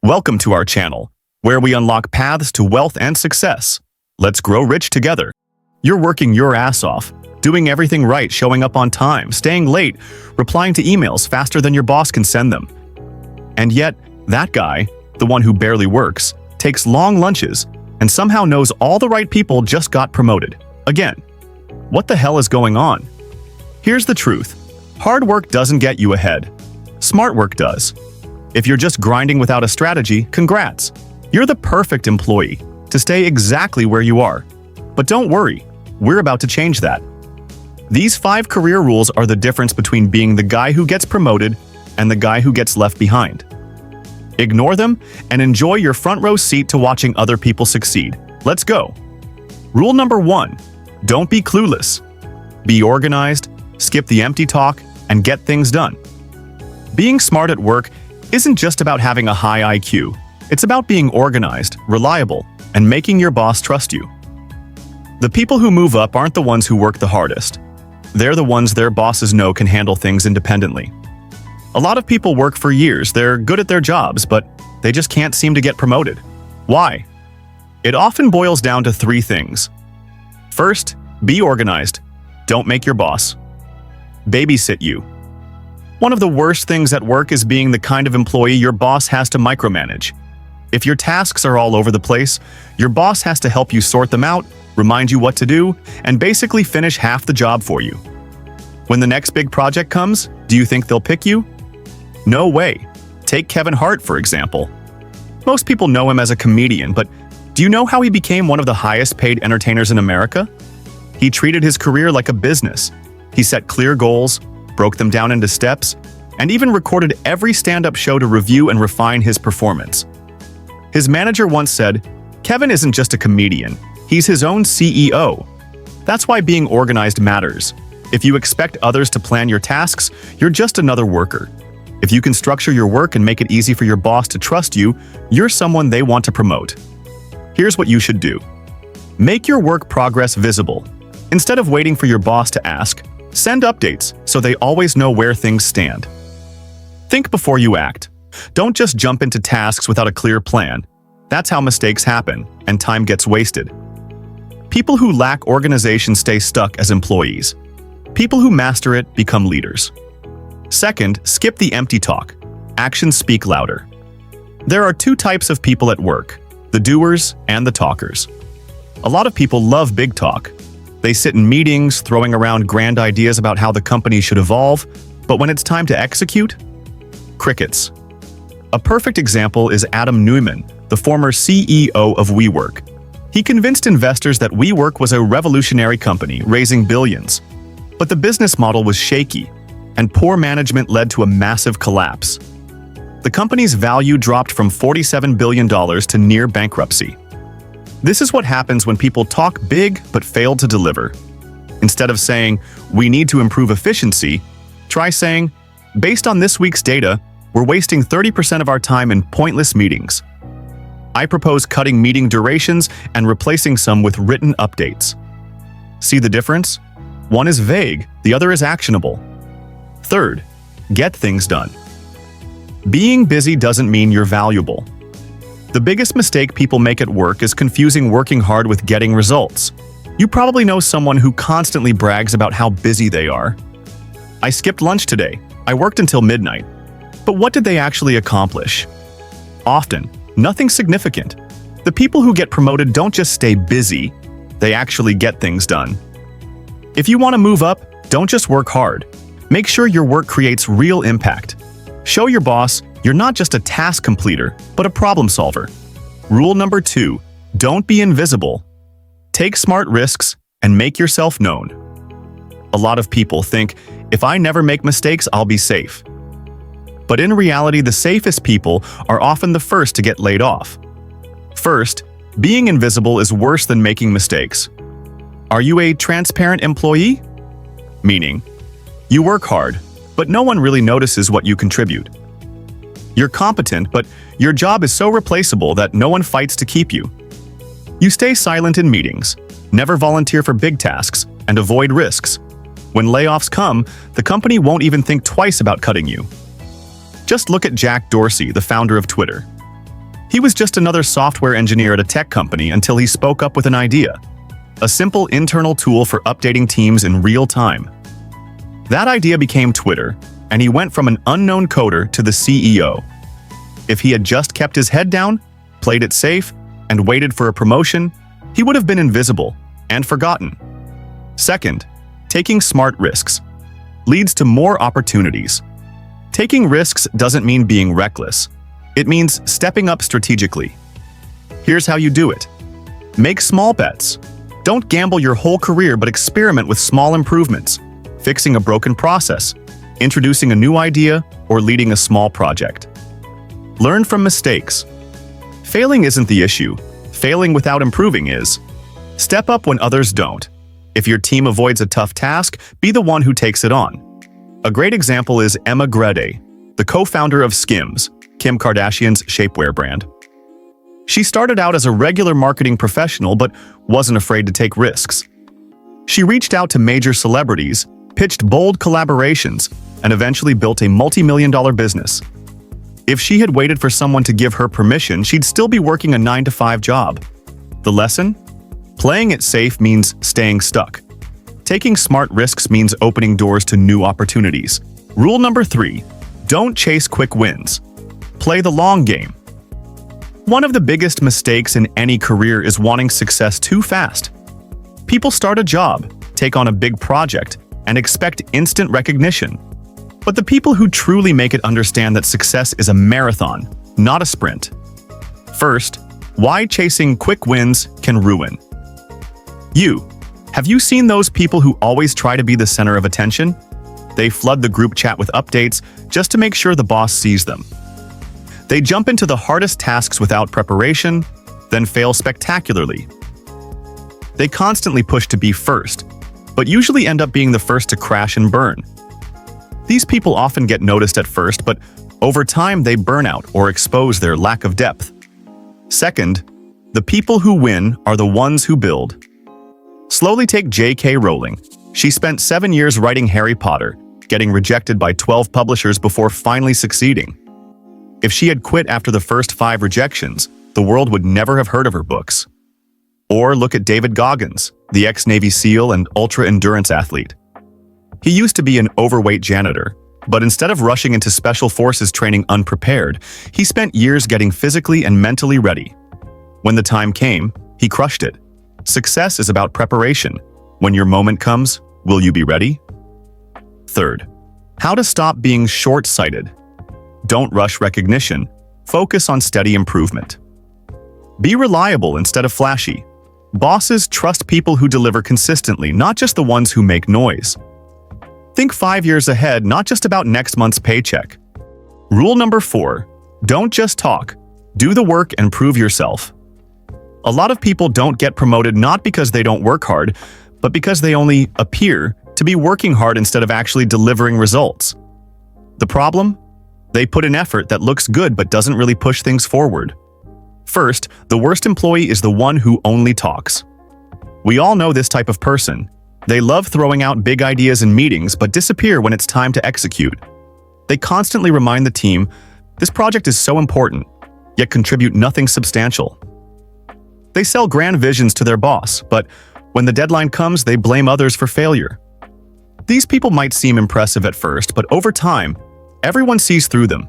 Welcome to our channel, where we unlock paths to wealth and success. Let's grow rich together. You're working your ass off, doing everything right, showing up on time, staying late, replying to emails faster than your boss can send them. And yet, that guy, the one who barely works, takes long lunches and somehow knows all the right people just got promoted. Again, what the hell is going on? Here's the truth. Hard work doesn't get you ahead. Smart work does. If you're just grinding without a strategy, congrats. You're the perfect employee to stay exactly where you are. But don't worry, we're about to change that. These 5 career rules are the difference between being the guy who gets promoted and the guy who gets left behind. Ignore them and enjoy your front row seat to watching other people succeed. Let's go. Rule number 1, don't be clueless. Be organized, skip the empty talk, and get things done. Being smart at work isn't just about having a high IQ. It's about being organized, reliable, and making your boss trust you. The people who move up aren't the ones who work the hardest. They're the ones their bosses know can handle things independently. A lot of people work for years, they're good at their jobs, but they just can't seem to get promoted. Why? It often boils down to 3 things. First, be organized. Don't make your boss babysit you. One of the worst things at work is being the kind of employee your boss has to micromanage. If your tasks are all over the place, your boss has to help you sort them out, remind you what to do, and basically finish half the job for you. When the next big project comes, do you think they'll pick you? No way. Take Kevin Hart, for example. Most people know him as a comedian, but do you know how he became one of the highest paid entertainers in America? He treated his career like a business. He set clear goals, broke them down into steps, and even recorded every stand-up show to review and refine his performance. His manager once said, "Kevin isn't just a comedian, he's his own CEO." That's why being organized matters. If you expect others to plan your tasks, you're just another worker. If you can structure your work and make it easy for your boss to trust you, you're someone they want to promote. Here's what you should do. Make your work progress visible. Instead of waiting for your boss to ask, send updates so they always know where things stand. Think before you act. Don't just jump into tasks without a clear plan. That's how mistakes happen and time gets wasted. People who lack organization stay stuck as employees. People who master it become leaders. Second, skip the empty talk. Actions speak louder. There are 2 types of people at work, the doers and the talkers. A lot of people love big talk. They sit in meetings, throwing around grand ideas about how the company should evolve, but when it's time to execute, crickets. A perfect example is Adam Neumann, the former CEO of WeWork. He convinced investors that WeWork was a revolutionary company, raising billions. But the business model was shaky, and poor management led to a massive collapse. The company's value dropped from $47 billion to near bankruptcy. This is what happens when people talk big but fail to deliver. Instead of saying, "We need to improve efficiency," try saying, "Based on this week's data, we're wasting 30% of our time in pointless meetings. I propose cutting meeting durations and replacing some with written updates." See the difference? One is vague, the other is actionable. Third, get things done. Being busy doesn't mean you're valuable. The biggest mistake people make at work is confusing working hard with getting results. You probably know someone who constantly brags about how busy they are. "I skipped lunch today. I worked until midnight." But what did they actually accomplish? Often, nothing significant. The people who get promoted don't just stay busy, they actually get things done. If you want to move up, don't just work hard. Make sure your work creates real impact. Show your boss you're not just a task completer, but a problem solver. Rule number 2, don't be invisible. Take smart risks and make yourself known. A lot of people think, if I never make mistakes, I'll be safe. But in reality, the safest people are often the first to get laid off. First, being invisible is worse than making mistakes. Are you a transparent employee? Meaning, you work hard, but no one really notices what you contribute. You're competent, but your job is so replaceable that no one fights to keep you. You stay silent in meetings, never volunteer for big tasks, and avoid risks. When layoffs come, the company won't even think twice about cutting you. Just look at Jack Dorsey, the founder of Twitter. He was just another software engineer at a tech company until he spoke up with an idea. A simple internal tool for updating teams in real time. That idea became Twitter, and he went from an unknown coder to the CEO. If he had just kept his head down, played it safe, and waited for a promotion, he would have been invisible and forgotten. Second, taking smart risks leads to more opportunities. Taking risks doesn't mean being reckless. It means stepping up strategically. Here's how you do it. Make small bets. Don't gamble your whole career, but experiment with small improvements, fixing a broken process, introducing a new idea, or leading a small project. Learn from mistakes. Failing isn't the issue. Failing without improving is. Step up when others don't. If your team avoids a tough task, be the one who takes it on. A great example is Emma Grede, the co-founder of Skims, Kim Kardashian's shapewear brand. She started out as a regular marketing professional but wasn't afraid to take risks. She reached out to major celebrities, pitched bold collaborations, and eventually built a multi-million-dollar business. If she had waited for someone to give her permission, she'd still be working a 9-to-5 job. The lesson? Playing it safe means staying stuck. Taking smart risks means opening doors to new opportunities. Rule number 3, don't chase quick wins. Play the long game. One of the biggest mistakes in any career is wanting success too fast. People start a job, take on a big project, and expect instant recognition. But the people who truly make it understand that success is a marathon, not a sprint. First, why chasing quick wins can ruin. Have you seen those people who always try to be the center of attention? They flood the group chat with updates just to make sure the boss sees them. They jump into the hardest tasks without preparation, then fail spectacularly. They constantly push to be first, but usually end up being the first to crash and burn. These people often get noticed at first, but over time they burn out or expose their lack of depth. Second, the people who win are the ones who build. Slowly take J.K. Rowling. She spent 7 years writing Harry Potter, getting rejected by 12 publishers before finally succeeding. If she had quit after the first 5 rejections, the world would never have heard of her books. Or look at David Goggins, the ex-Navy SEAL and ultra-endurance athlete. He used to be an overweight janitor, but instead of rushing into special forces training unprepared, he spent years getting physically and mentally ready. When the time came, he crushed it. Success is about preparation. When your moment comes, will you be ready? Third, how to stop being short-sighted. Don't rush recognition. Focus on steady improvement. Be reliable instead of flashy. Bosses trust people who deliver consistently, not just the ones who make noise. Think 5 years ahead, not just about next month's paycheck. Rule number 4, don't just talk. Do the work and prove yourself. A lot of people don't get promoted not because they don't work hard, but because they only appear to be working hard instead of actually delivering results. The problem? They put in effort that looks good but doesn't really push things forward. First, the worst employee is the one who only talks. We all know this type of person. They love throwing out big ideas in meetings but disappear when it's time to execute. They constantly remind the team, this project is so important, yet contribute nothing substantial. They sell grand visions to their boss, but when the deadline comes, they blame others for failure. These people might seem impressive at first, but over time, everyone sees through them.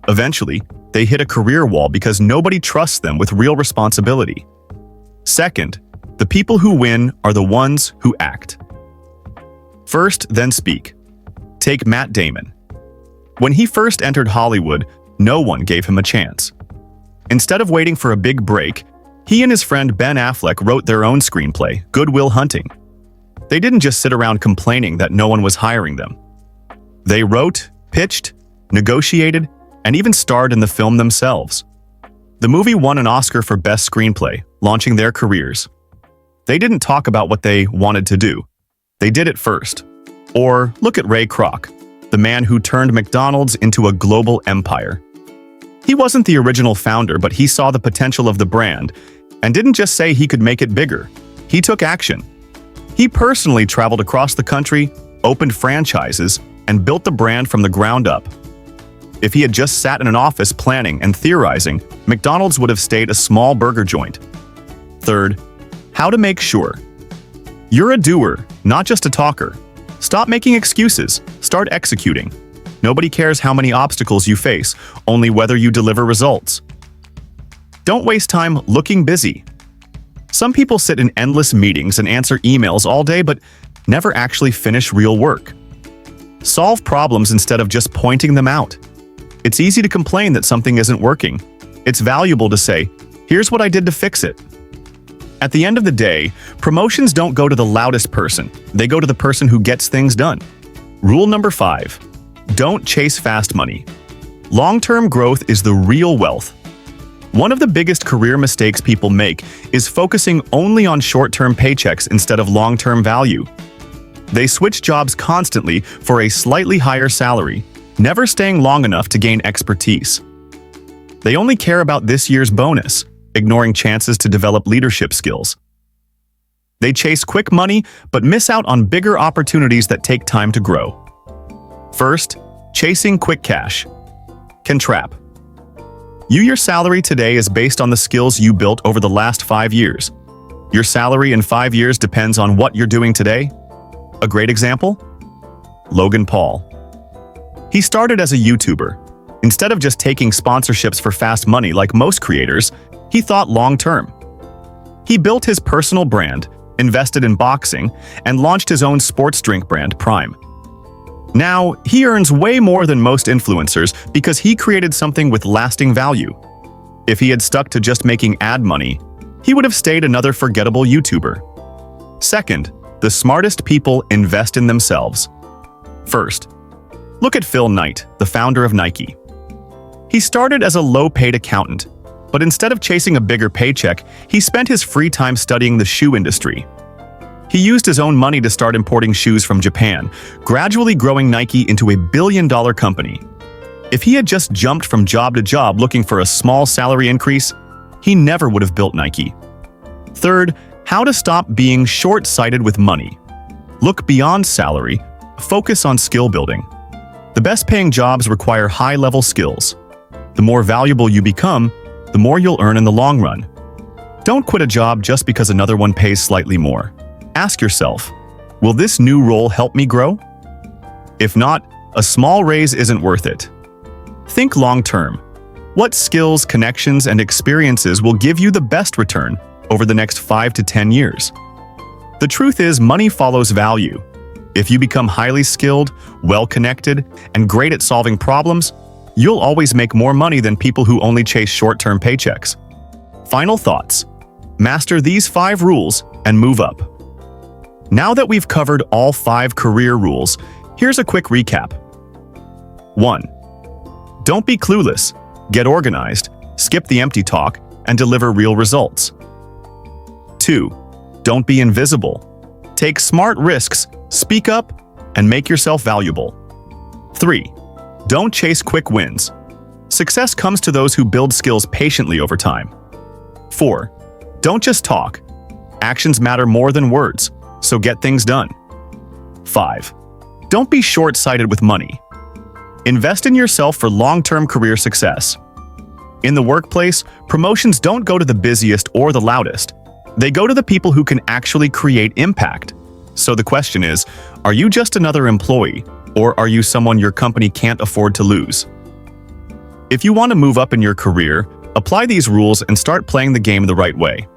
Eventually, they hit a career wall because nobody trusts them with real responsibility. Second, the people who win are the ones who act. First, then speak. Take Matt Damon. When he first entered Hollywood, no one gave him a chance. Instead of waiting for a big break, he and his friend Ben Affleck wrote their own screenplay, Good Will Hunting. They didn't just sit around complaining that no one was hiring them. They wrote, pitched, negotiated, and even starred in the film themselves. The movie won an Oscar for Best Screenplay, launching their careers. They didn't talk about what they wanted to do. They did it first. Or look at Ray Kroc, the man who turned McDonald's into a global empire. He wasn't the original founder, but he saw the potential of the brand and didn't just say he could make it bigger. He took action. He personally traveled across the country, opened franchises, and built the brand from the ground up. If he had just sat in an office planning and theorizing, McDonald's would have stayed a small burger joint. Third, how to make sure. You're a doer, not just a talker. Stop making excuses. Start executing. Nobody cares how many obstacles you face, only whether you deliver results. Don't waste time looking busy. Some people sit in endless meetings and answer emails all day but never actually finish real work. Solve problems instead of just pointing them out. It's easy to complain that something isn't working. It's valuable to say, "Here's what I did to fix it." At the end of the day, promotions don't go to the loudest person. They go to the person who gets things done. Rule number 5. Don't chase fast money. Long-term growth is the real wealth. One of the biggest career mistakes people make is focusing only on short-term paychecks instead of long-term value. They switch jobs constantly for a slightly higher salary, never staying long enough to gain expertise. They only care about this year's bonus, ignoring chances to develop leadership skills. They chase quick money but miss out on bigger opportunities that take time to grow. First, chasing quick cash can trap. Your salary today is based on the skills you built over the last 5 years. Your salary in 5 years depends on what you're doing today. A great example? Logan Paul. He started as a YouTuber. Instead of just taking sponsorships for fast money like most creators, he thought long-term. He built his personal brand, invested in boxing, and launched his own sports drink brand, Prime. Now, he earns way more than most influencers because he created something with lasting value. If he had stuck to just making ad money, he would have stayed another forgettable YouTuber. Second, the smartest people invest in themselves. First, look at Phil Knight, the founder of Nike. He started as a low-paid accountant, but instead of chasing a bigger paycheck, he spent his free time studying the shoe industry. He used his own money to start importing shoes from Japan, gradually growing Nike into a billion-dollar company. If he had just jumped from job to job looking for a small salary increase, he never would have built Nike. Third, how to stop being short-sighted with money. Look beyond salary, focus on skill building. The best-paying jobs require high-level skills. The more valuable you become, the more you'll earn in the long run. Don't quit a job just because another one pays slightly more. Ask yourself, will this new role help me grow? If not, a small raise isn't worth it. Think long-term. What skills, connections, and experiences will give you the best return over the next 5 to 10 years? The truth is, money follows value. If you become highly skilled, well-connected, and great at solving problems, you'll always make more money than people who only chase short-term paychecks. Final thoughts. Master these 5 rules and move up. Now that we've covered all 5 career rules, here's a quick recap. 1. Don't be clueless. Get organized, skip the empty talk, and deliver real results. 2. Don't be invisible. Take smart risks, speak up, and make yourself valuable. 3. Don't chase quick wins. Success comes to those who build skills patiently over time. 4. Don't just talk. Actions matter more than words, so get things done. 5. Don't be short-sighted with money. Invest in yourself for long-term career success. In the workplace, promotions don't go to the busiest or the loudest. They go to the people who can actually create impact. So the question is, are you just another employee, or are you someone your company can't afford to lose? If you want to move up in your career, apply these rules and start playing the game the right way.